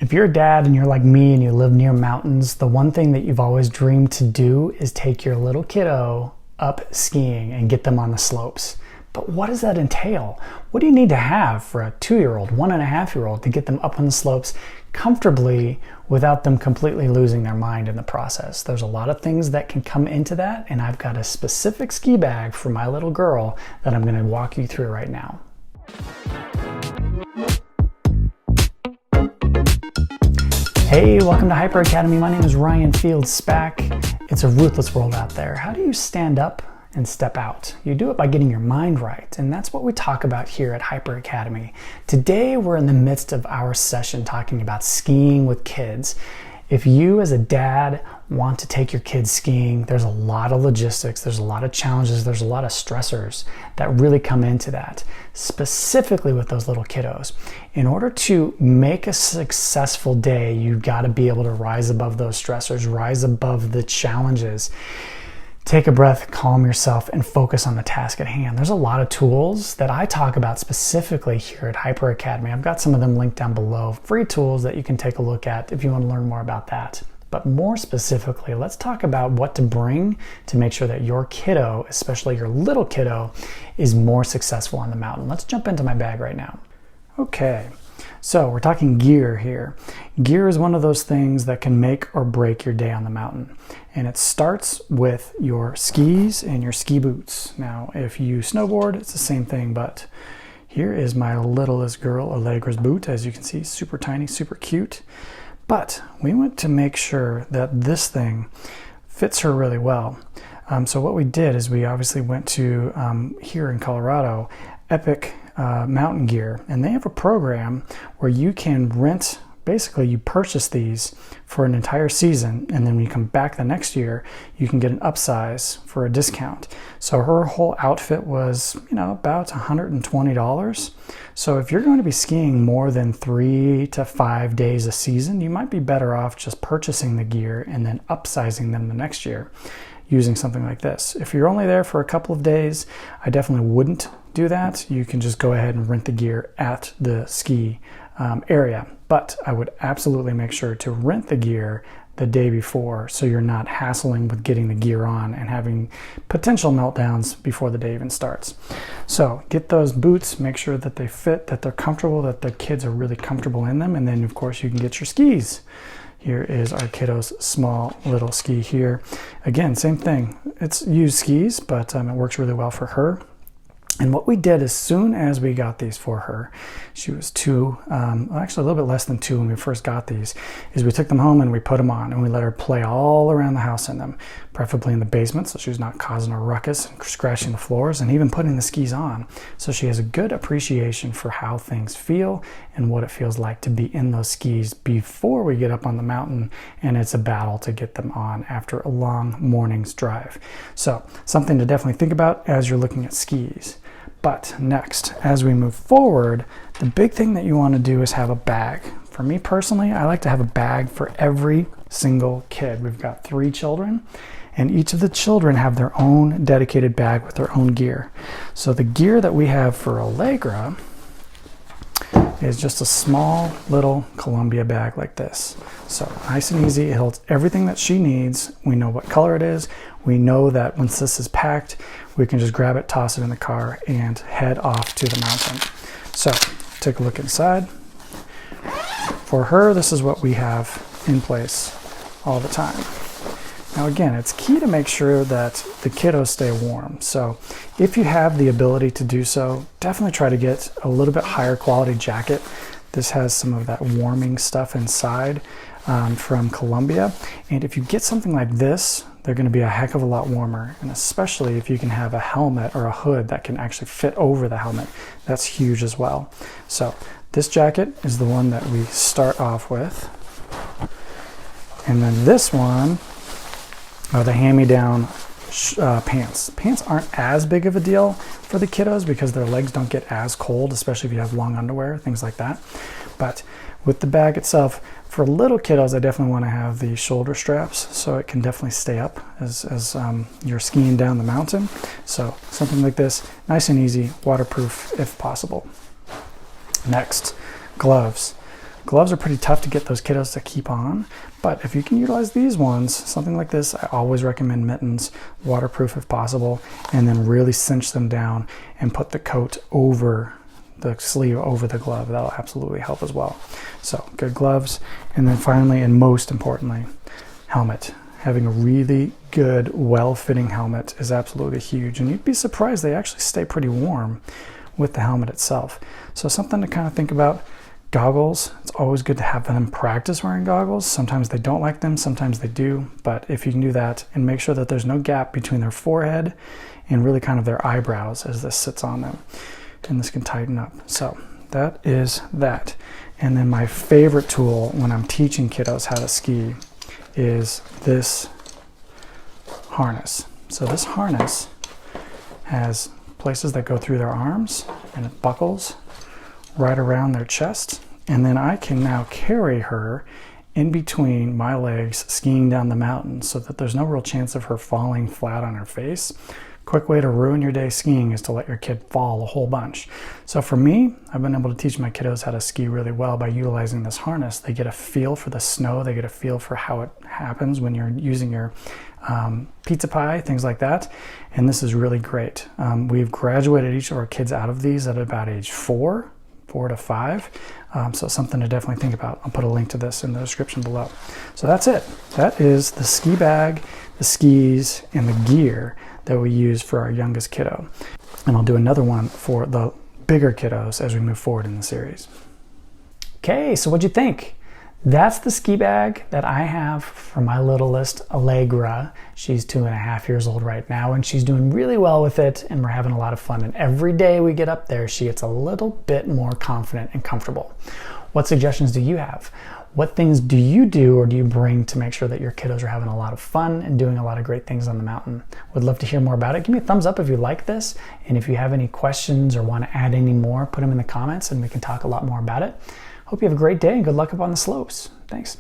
If you're a dad and you're like me and you live near mountains, the one thing that you've always dreamed to do is take your little kiddo up skiing and get them on the slopes. But what does that entail? What do you need to have for a 2-year-old, 1.5-year-old to get them up on the slopes comfortably without them completely losing their mind in the process? There's a lot of things that can come into that, and I've got a specific ski bag for my little girl that I'm going to walk you through right now. Hey, welcome to Hyper Academy. My name is Ryan Fields-Spack. It's a ruthless world out there. How do you stand up and step out? You do it by getting your mind right, and that's what we talk about here at Hyper Academy. Today we're in the midst of our session talking about skiing with kids. If you as a dad want to take your kids skiing, there's a lot of logistics, there's a lot of challenges, there's a lot of stressors that really come into that, specifically with those little kiddos. In order to make a successful day, you've got to be able to rise above those stressors, rise above the challenges. Take a breath, calm yourself, and focus on the task at hand. There's a lot of tools that I talk about specifically here at Hyper Academy. I've got some of them linked down below, free tools that you can take a look at if you want to learn more about that. But more specifically, let's talk about what to bring to make sure that your kiddo, especially your little kiddo, is more successful on the mountain. Let's jump into my bag right now. Okay. So we're talking gear here. Gear is one of those things that can make or break your day on the mountain. And it starts with your skis and your ski boots. Now, if you snowboard, it's the same thing, but here is my littlest girl, Allegra's boot. As you can see, super tiny, super cute. But we want to make sure that this thing fits her really well. So what we did is we obviously went to, here in Colorado, Epic Mountain Gear, and they have a program where you can rent, basically you purchase these for an entire season, and then when you come back the next year you can get an upsize for a discount. So her whole outfit was, about $120. So if you're going to be skiing more than 3 to 5 days a season, you might be better off just purchasing the gear and then upsizing them the next year using something like this. If you're only there for a couple of days, I definitely wouldn't do that. You can just go ahead and rent the gear at the ski area. But I would absolutely make sure to rent the gear the day before so you're not hassling with getting the gear on and having potential meltdowns before the day even starts. So get those boots, make sure that they fit, that they're comfortable, that the kids are really comfortable in them, and then of course you can get your skis. Here is our kiddo's small little ski here. Again, same thing. It's used skis, but it works really well for her. And what we did as soon as we got these for her, she was 2, actually a little bit less than 2 when we first got these, is we took them home and we put them on and we let her play all around the house in them, preferably in the basement so she's not causing a ruckus and scratching the floors, and even putting the skis on. So she has a good appreciation for how things feel and what it feels like to be in those skis before we get up on the mountain, and it's a battle to get them on after a long morning's drive. So something to definitely think about as you're looking at skis. But next, as we move forward, the big thing that you want to do is have a bag. For me personally, I like to have a bag for every single kid. We've got 3 children, and each of the children have their own dedicated bag with their own gear. So the gear that we have for Allegra is just a small little Columbia bag like this. So nice and easy, it holds everything that she needs. We know what color it is. We know that once this is packed, we can just grab it, toss it in the car, and head off to the mountain. So take a look inside. For her, this is what we have in place all the time. Now again, it's key to make sure that the kiddos stay warm. So if you have the ability to do so, definitely try to get a little bit higher quality jacket. This has some of that warming stuff inside from Columbia. And if you get something like this, they're going to be a heck of a lot warmer. And especially if you can have a helmet or a hood that can actually fit over the helmet, that's huge as well. So this jacket is the one that we start off with. And then this one are the hand-me-down pants. Pants aren't as big of a deal for the kiddos because their legs don't get as cold, especially if you have long underwear, things like that. But with the bag itself, for little kiddos, I definitely want to have the shoulder straps so it can definitely stay up as you're skiing down the mountain. So something like this, nice and easy, waterproof if possible. Next, gloves. Gloves are pretty tough to get those kiddos to keep on, but if you can utilize these ones, something like this, I always recommend mittens, waterproof if possible, and then really cinch them down and put the coat over the sleeve, over the glove. That'll absolutely help as well. So good gloves. And then finally, and most importantly, helmet. Having a really good, well-fitting helmet is absolutely huge. And you'd be surprised, they actually stay pretty warm with the helmet itself. So something to kind of think about. Goggles, it's always good to have them practice wearing goggles. Sometimes they don't like them, sometimes they do. But if you can do that and make sure that there's no gap between their forehead and really kind of their eyebrows as this sits on them. And this can tighten up. So that is that. And then my favorite tool when I'm teaching kiddos how to ski is this harness. So this harness has places that go through their arms, and it buckles right around their chest. And then I can now carry her in between my legs skiing down the mountain so that there's no real chance of her falling flat on her face. Quick way to ruin your day skiing is to let your kid fall a whole bunch. So for me, I've been able to teach my kiddos how to ski really well by utilizing this harness. They get a feel for the snow, they get a feel for how it happens when you're using your pizza pie, things like that. And this is really great. We've graduated each of our kids out of these at about age 4 to 5. So something to definitely think about. I'll put a link to this in the description below. So that's it. That is the ski bag, the skis, and the gear that we use for our youngest kiddo. And I'll do another one for the bigger kiddos as we move forward in the series. Okay, so what'd you think? That's the ski bag that I have for my littlest, Allegra. She's 2.5 years old right now, and she's doing really well with it, and we're having a lot of fun. And every day we get up there, she gets a little bit more confident and comfortable. What suggestions do you have? What things do you do or do you bring to make sure that your kiddos are having a lot of fun and doing a lot of great things on the mountain? Would love to hear more about it. Give me a thumbs up if you like this. And if you have any questions or want to add any more, put them in the comments and we can talk a lot more about it. Hope you have a great day and good luck up on the slopes. Thanks.